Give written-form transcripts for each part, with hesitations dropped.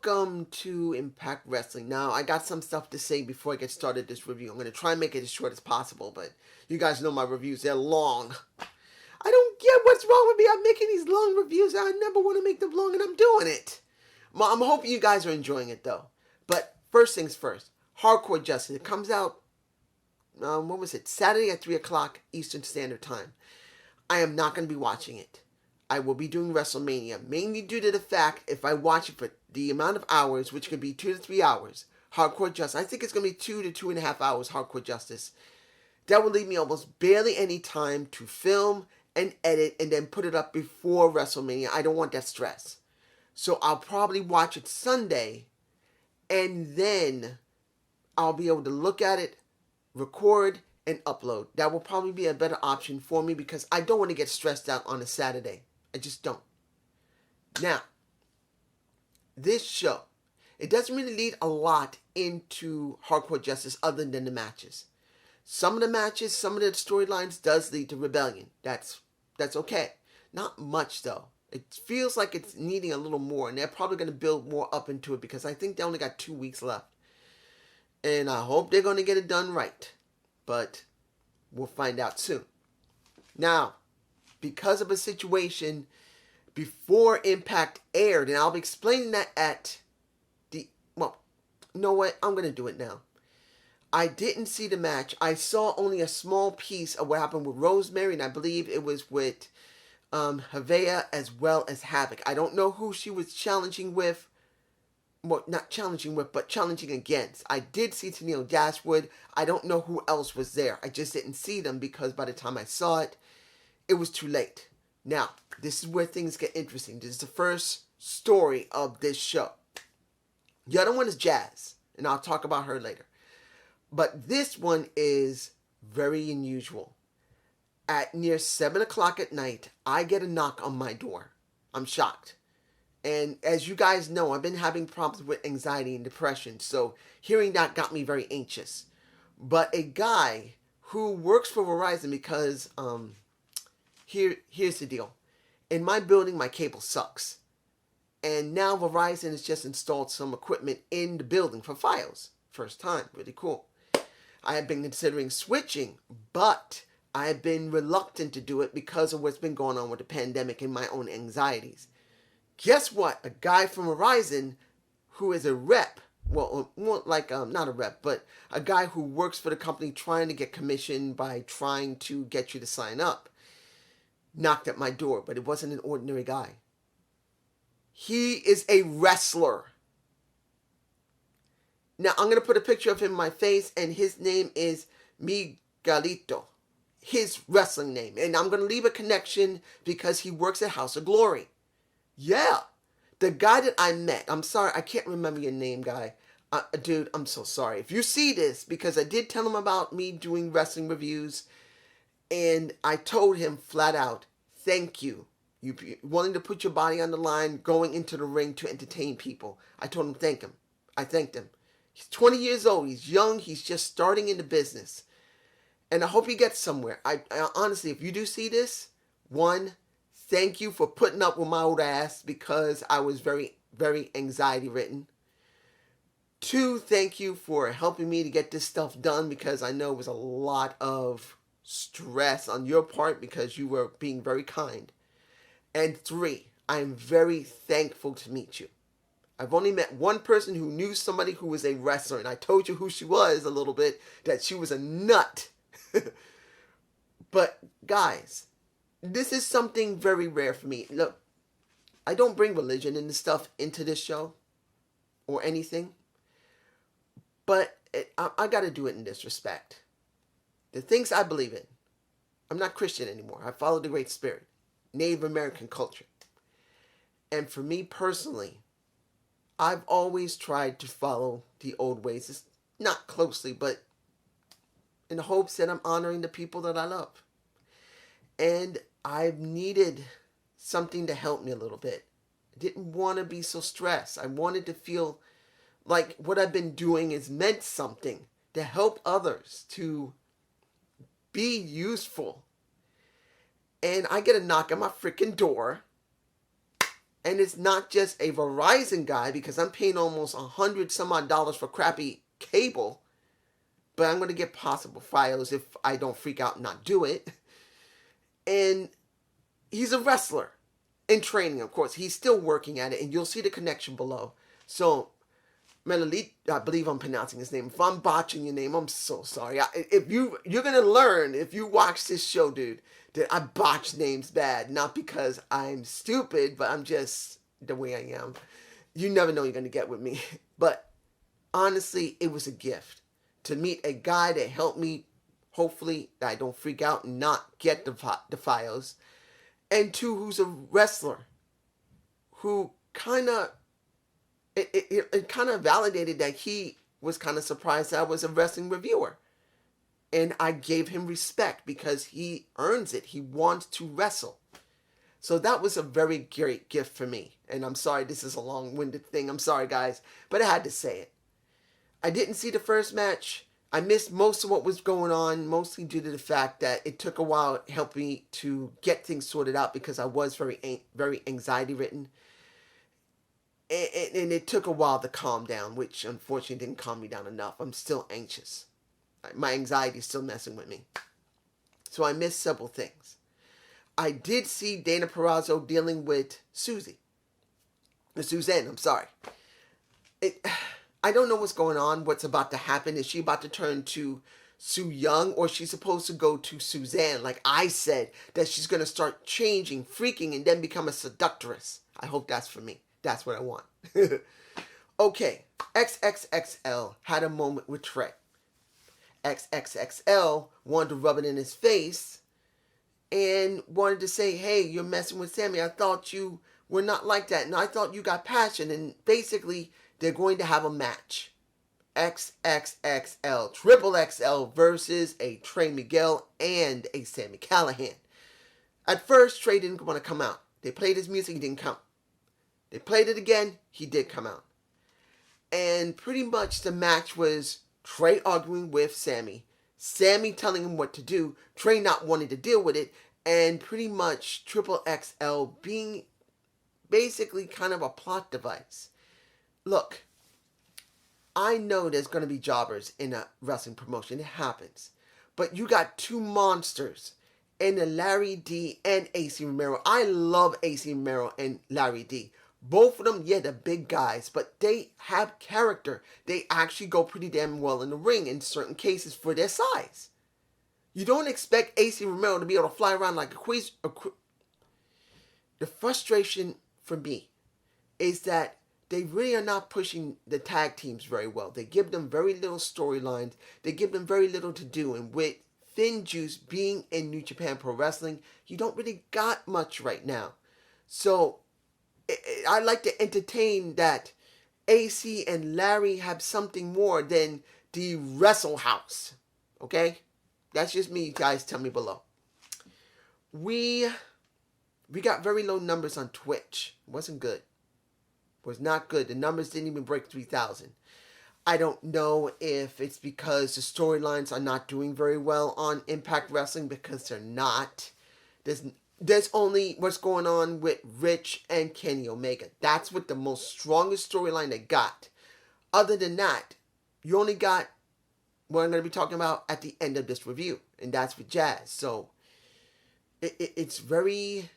Welcome to Impact Wrestling. Now, I got some stuff to say before I get started this review. I'm going to try and make it as short as possible, but you guys know my reviews, they're long. I don't get what's wrong with me. I'm making these long reviews. I never want to make them long, and I'm doing it. I'm hoping you guys are enjoying it, though. But first things first, Hardcore Justice. It comes out, what was it, Saturday at 3 o'clock Eastern Standard Time. I am not going to be watching it. I will be doing WrestleMania, mainly due to the fact if I watch it for the amount of hours, which could be 2 to 3 hours, Hardcore Justice, I think it's going to be 2 to 2.5 hours, Hardcore Justice. That will leave me almost barely any time to film and edit and then put it up before WrestleMania. I don't want that stress. So I'll probably watch it Sunday, and then I'll be able to look at it, record, and upload. That will probably be a better option for me because I don't want to get stressed out on a Saturday. I just don't. Now, this show, it doesn't really lead a lot into Hardcore Justice other than the matches. Some of the matches, some of the storylines does lead to rebellion. That's okay. Not much though. It feels like it's needing a little more, and they're probably going to build more up into it because I think they only got 2 weeks left. And I hope they're going to get it done right. But we'll find out soon. Now, because of a situation before Impact aired, and I'll be explaining that at the, well, you know what? I'm going to do it now. I didn't see the match. I saw only a small piece of what happened with Rosemary, and I believe it was with Havea as well as Havoc. I don't know who she was challenging with. Well, not challenging with, but challenging against. I did see Tennille Dashwood. I don't know who else was there. I just didn't see them because by the time I saw it, it was too late. Now, this is where things get interesting. This is the first story of this show. The other one is Jazz, and I'll talk about her later. But this one is very unusual. At near 7 o'clock at night, I get a knock on my door. I'm shocked. And as you guys know, I've been having problems with anxiety and depression, so hearing that got me very anxious. But a guy who works for Verizon because, here's the deal. In my building, my cable sucks. And now Verizon has just installed some equipment in the building for Fios. First time, really cool. I have been considering switching, but I have been reluctant to do it because of what's been going on with the pandemic and my own anxieties. Guess what? A guy from Verizon who is a rep, well, more like, not a rep, but a guy who works for the company trying to get commission by trying to get you to sign up, knocked at my door, but it wasn't an ordinary guy. He is a wrestler. Now, I'm going to put a picture of him in my face, and his name is Miguelito. His wrestling name. And I'm going to leave a connection because he works at House of Glory. Yeah, the guy that I met, I'm sorry, I can't remember your name, guy. Dude, I'm so sorry. If you see this, because I did tell him about me doing wrestling reviews, and I told him flat out, thank you. You willing to put your body on the line, going into the ring to entertain people. I told him thank him. I thanked him. He's 20 years old. He's young. He's just starting in the business. And I hope he gets somewhere. I honestly, if you do see this, one, thank you for putting up with my old ass because I was very, very anxiety ridden. 2, thank you for helping me to get this stuff done because I know it was a lot of stress on your part because you were being very kind. And 3, I am very thankful to meet you. I've only met one person who knew somebody who was a wrestler, and I told you who she was a little bit, that she was a nut. But guys, this is something very rare for me. Look, I don't bring religion and stuff into this show or anything, but I got to do it in this respect. The things I believe in. I'm not Christian anymore. I follow the Great Spirit, Native American culture. And for me personally, I've always tried to follow the old ways. It's not closely, but in the hopes that I'm honoring the people that I love. And I've needed something to help me a little bit. I didn't want to be so stressed. I wanted to feel like what I've been doing has meant something to help others, to be useful. And I get a knock on my freaking door. And it's not just a Verizon guy, because I'm paying almost $100 some odd dollars for crappy cable, but I'm going to get possible files if I don't freak out and not do it. And he's a wrestler in training, of course. He's still working at it, and you'll see the connection below. So, Miguelito, I believe I'm pronouncing his name. If I'm botching your name, I'm so sorry. If you're going to learn, if you watch this show, dude, that I botch names bad. Not because I'm stupid, but I'm just the way I am. You never know you're going to get with me. But honestly, it was a gift to meet a guy that helped me, hopefully, that I don't freak out and not get the files. And two, who's a wrestler who kind of, it kind of validated that he was kind of surprised that I was a wrestling reviewer. And I gave him respect because he earns it. He wants to wrestle. So that was a very great gift for me. And I'm sorry, this is a long-winded thing. I'm sorry, guys. But I had to say it. I didn't see the first match. I missed most of what was going on, mostly due to the fact that it took a while to help me to get things sorted out because I was very anxiety-ridden. And it took a while to calm down, which unfortunately didn't calm me down enough. I'm still anxious. My anxiety is still messing with me. So I missed several things. I did see Dana Purrazzo dealing with Suzanne, I'm sorry. I don't know what's going on, what's about to happen. Is she about to turn to Su Yung, or is she supposed to go to Suzanne? Like I said, that she's going to start changing, freaking, and then become a seductress. I hope that's for me. That's what I want. Okay, XXXL had a moment with Trey. XXXL wanted to rub it in his face and wanted to say, hey, you're messing with Sammy. I thought you were not like that. And I thought you got passion. And basically, they're going to have a match. XXXL, Triple XL versus a Trey Miguel and a Sammy Callahan. At first, Trey didn't want to come out. They played his music, he didn't come. They played it again, he did come out. And pretty much the match was Trey arguing with Sammy, Sammy telling him what to do, Trey not wanting to deal with it, and pretty much Triple XL being basically kind of a plot device. Look, I know there's going to be jobbers in a wrestling promotion. It happens. But you got two monsters in the Larry D and AC Romero. I love AC Romero and Larry D. Both of them, yeah, they're big guys, but they have character. They actually go pretty damn well in the ring in certain cases for their size. You don't expect AC Romero to be able to fly around like a quiz. The frustration for me is that they really are not pushing the tag teams very well. They give them very little storylines. They give them very little to do. And with Thin Juice being in New Japan Pro Wrestling, you don't really got much right now. So I like to entertain that AC and Larry have something more than the Wrestle House. Okay? That's just me, guys. Tell me below. We got very low numbers on Twitch. It wasn't good. It was not good. The numbers didn't even break 3,000. I don't know if it's because the storylines are not doing very well on Impact Wrestling, because they're not. There's only what's going on with Rich and Kenny Omega. That's what the most strongest storyline they got. Other than that, you only got what I'm going to be talking about at the end of this review, and that's with Jazz. So it's very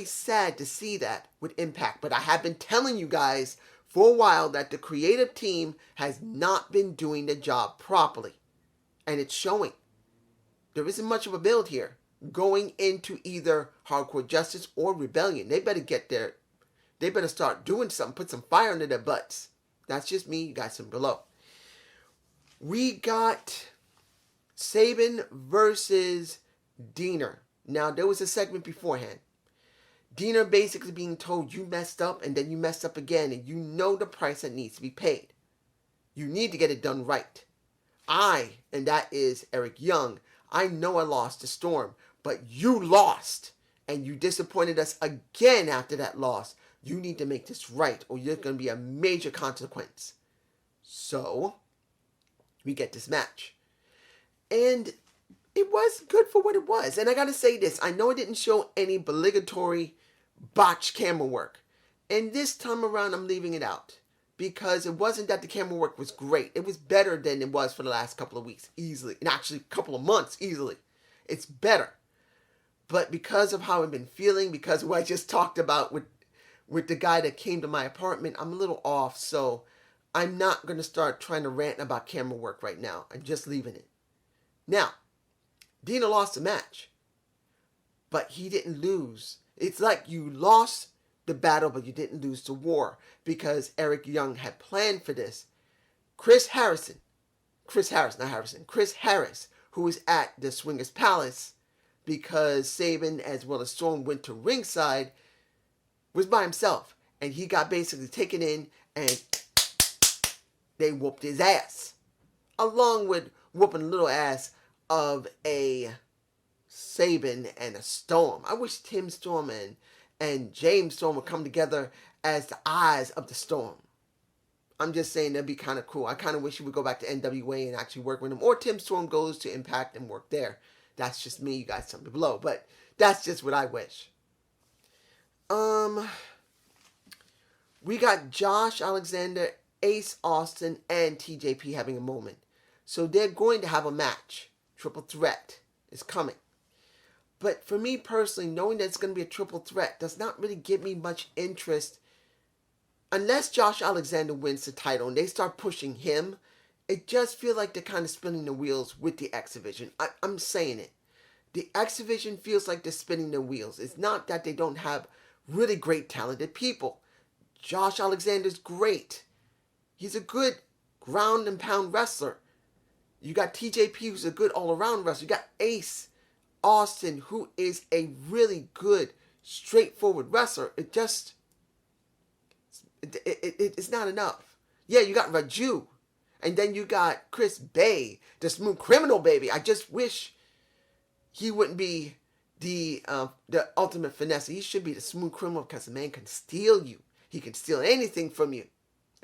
sad to see that with Impact. But I have been telling you guys for a while that the creative team has not been doing the job properly, and it's showing. There isn't much of a build here going into either Hardcore Justice or Rebellion. They better get there. They better start doing something. Put some fire under their butts. That's just me. You guys some below. We got Sabin versus Diener. Now, there was a segment beforehand. Diener basically being told you messed up and then you messed up again, and you know the price that needs to be paid. You need to get it done right. And that is Eric Young, I know I lost to Storm, but you lost, and you disappointed us again after that loss. You need to make this right, or there's going to be a major consequence. So, we get this match. And it was good for what it was. And I got to say this, I know it didn't show any obligatory botched camera work. And this time around, I'm leaving it out. Because it wasn't that the camera work was great. It was better than it was for the last couple of weeks, easily. And actually, a couple of months, easily. It's better. But because of how I've been feeling, because of what I just talked about with the guy that came to my apartment, I'm a little off. So I'm not going to start trying to rant about camera work right now. I'm just leaving it. Now, Dina lost the match. But he didn't lose. It's like you lost the battle, but you didn't lose the war. Because Eric Young had planned for this. Chris Harris, who was at the Swingers Palace, because Sabin as well as Storm went to ringside, was by himself. And he got basically taken in and they whooped his ass. Along with whooping the little ass of a Sabin and a Storm. I wish Tim Storm and James Storm would come together as the eyes of the Storm. I'm just saying that'd be kind of cool. I kind of wish he would go back to NWA and actually work with him. Or Tim Storm goes to Impact and work there. That's just me. You guys tell me below. But that's just what I wish. We got Josh Alexander, Ace Austin, and TJP having a moment. So they're going to have a match. Triple threat is coming. But for me personally, knowing that it's going to be a triple threat does not really give me much interest. Unless Josh Alexander wins the title and they start pushing him, it just feels like they're kind of spinning the wheels with the X Division. I'm saying it. The X Division feels like they're spinning the wheels. It's not that they don't have really great, talented people. Josh Alexander's great. He's a good ground and pound wrestler. You got TJP, who's a good all-around wrestler. You got Ace Austin, who is a really good, straightforward wrestler. It's not enough. Yeah, you got Raju. And then you got Chris Bay, the smooth criminal baby. I just wish he wouldn't be the ultimate finesse. He should be the smooth criminal because the man can steal you. He can steal anything from you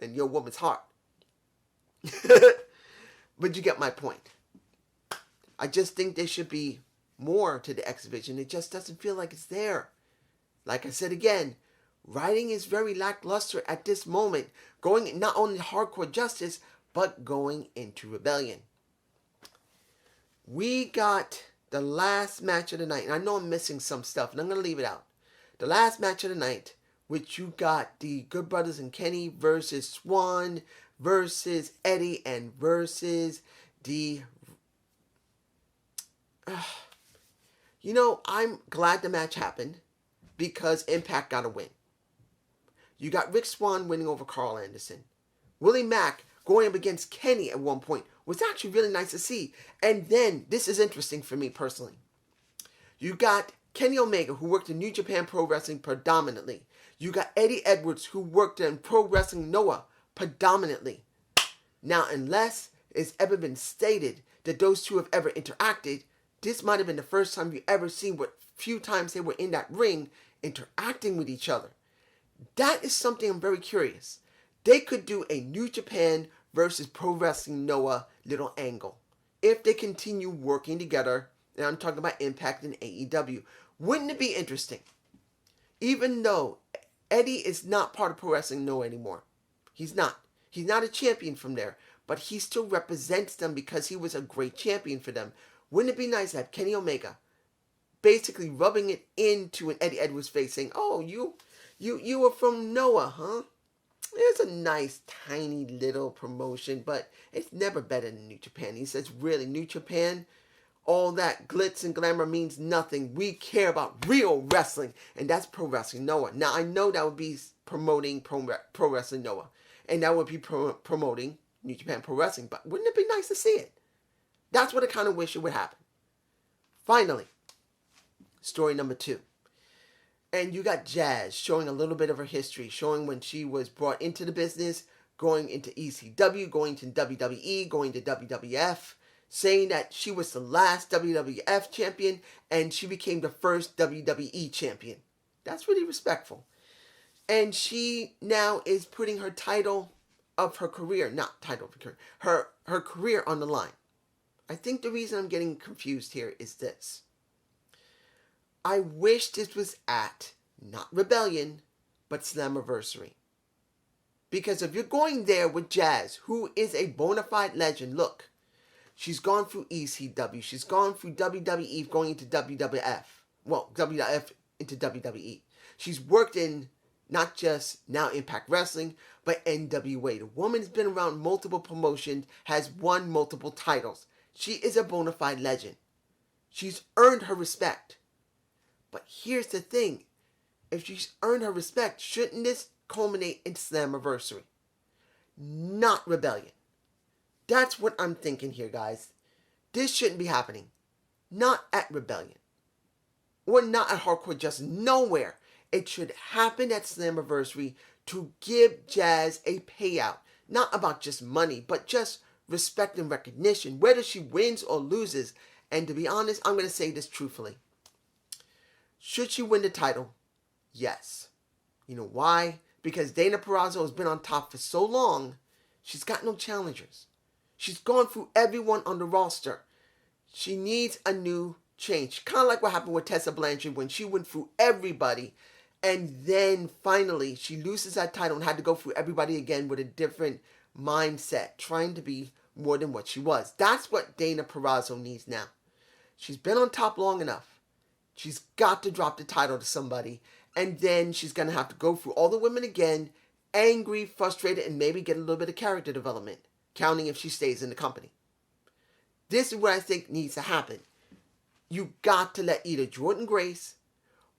and your woman's heart. But you get my point. I just think there should be more to the X Division. It just doesn't feel like it's there. Like I said again, writing is very lackluster at this moment. Going not only hardcore justice, but going into rebellion. We got the last match of the night. And I know I'm missing some stuff, and I'm going to leave it out. The last match of the night, which you got the Good Brothers and Kenny versus Swan versus Eddie and versus the... I'm glad the match happened because Impact got a win. You got Rick Swann winning over Carl Anderson. Willie Mack going up against Kenny at one point was actually really nice to see. And then, this is interesting for me personally. You got Kenny Omega, who worked in New Japan Pro Wrestling predominantly. You got Eddie Edwards, who worked in Pro Wrestling Noah predominantly. Now, unless it's ever been stated that those two have ever interacted, this might have been the first time you ever seen what few times they were in that ring interacting with each other. That is something I'm very curious. They could do a New Japan versus Pro Wrestling Noah little angle if they continue working together. And I'm talking about Impact and AEW. Wouldn't it be interesting? Even though Eddie is not part of Pro Wrestling Noah anymore. He's not. He's not a champion from there. But he still represents them because he was a great champion for them. Wouldn't it be nice to have Kenny Omega basically rubbing it into an Eddie Edwards face saying, oh, you were from Noah, huh? It's a nice, tiny little promotion, but it's never better than New Japan. He says, really, New Japan, all that glitz and glamour means nothing. We care about real wrestling, and that's Pro Wrestling Noah. Now, I know that would be promoting Pro Wrestling Noah, and that would be promoting New Japan Pro Wrestling, but wouldn't it be nice to see it? That's what I kind of wish it would happen. Finally, story number 2. And you got Jazz showing a little bit of her history, showing when she was brought into the business, going into ECW, going to WWE, going to WWF, saying that she was the last WWF champion and she became the first WWE champion. That's really respectful. And she now is putting her title of her career, not title of her career, her career on the line. I think the reason I'm getting confused here is this. I wish this was at Not Rebellion, but Slammiversary. Because if you're going there with Jazz, who is a bona fide legend, look, she's gone through ECW, she's gone through WWE, going into WWF. Well, WWF into WWE. She's worked in not just now Impact Wrestling, but NWA. The woman's been around multiple promotions, has won multiple titles. She is a bona fide legend. She's earned her respect. But here's the thing. If she's earned her respect, shouldn't this culminate in Slammiversary? Not Rebellion. That's what I'm thinking here, guys. This shouldn't be happening. Not at Rebellion. Or not at Hardcore Justice. Nowhere. It should happen at Slammiversary to give Jazz a payout. Not about just money, but just respect and recognition. Whether she wins or loses. And to be honest, I'm going to say this truthfully. Should she win the title? Yes. You know why? Because Dana Purrazzo has been on top for so long, she's got no challengers. She's gone through everyone on the roster. She needs a new change. Kind of like what happened with Tessa Blanchard when she went through everybody, and then finally she loses that title and had to go through everybody again with a different mindset, trying to be more than what she was. That's what Dana Purrazzo needs now. She's been on top long enough. She's got to drop the title to somebody. And then she's going to have to go through all the women again, angry, frustrated, and maybe get a little bit of character development, counting if she stays in the company. This is what I think needs to happen. You got to let either Jordynne Grace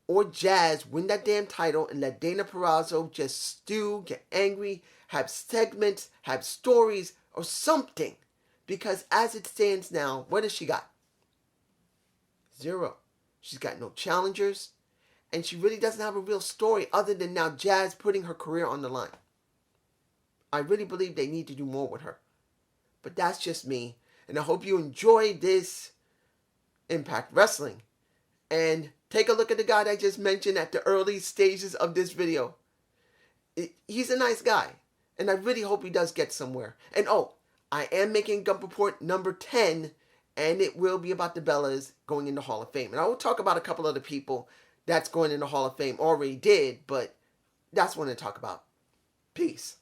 or Jazz win that damn title and let Dana Purrazzo just stew, get angry, have segments, have stories, or something. Because as it stands now, what has she got? 0. She's got no challengers. And she really doesn't have a real story other than now Jazz putting her career on the line. I really believe they need to do more with her. But that's just me. And I hope you enjoy this Impact Wrestling. And take a look at the guy that I just mentioned at the early stages of this video. He's a nice guy. And I really hope he does get somewhere. And I am making Gump Report number 10. And it will be about the Bellas going into Hall of Fame. And I will talk about a couple other people that's going in the Hall of Fame. Already did, but that's what I'm going to talk about. Peace.